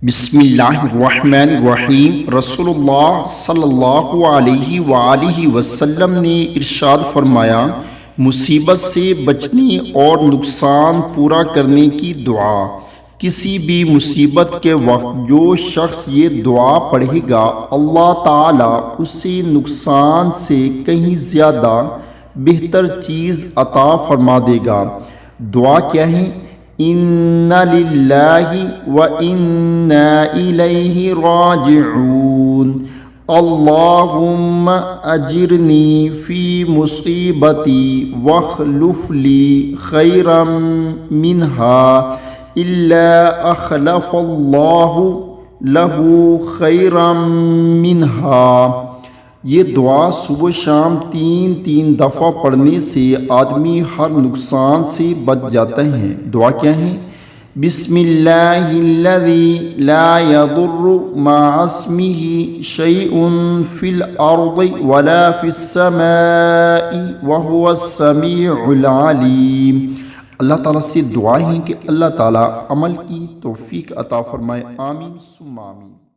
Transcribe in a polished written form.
بسم اللہ الرحمن الرحیم۔ رسول اللہ صلی اللہ علیہ وآلہ وسلم نے ارشاد فرمایا، مصیبت سے بچنے اور نقصان پورا کرنے کی دعا۔ کسی بھی مصیبت کے وقت جو شخص یہ دعا پڑھے گا، اللہ تعالیٰ اسے نقصان سے کہیں زیادہ بہتر چیز عطا فرما دے گا۔ دعا کیا ہے؟ اِنَّ لِلَّهِ وَإِنَّا إِلَيْهِ رَاجِعُونَ اللہم اجرنی فی مصیبتی واخلف لی خیرا منها الا اخلف اللہ لہ خیرا منها۔ یہ دعا صبح شام تین دفعہ پڑھنے سے آدمی ہر نقصان سے بچ جاتا ہے۔ دعا کیا ہے؟ بسم اللہ الذی لا یضر مع اسمہ شیء فی الارض ولا فی السماء وہو السمیع العلیم۔ اللہ تعالیٰ سے دعا ہے کہ اللہ تعالیٰ عمل کی توفیق عطا فرمائے۔ آمین ثم آمین۔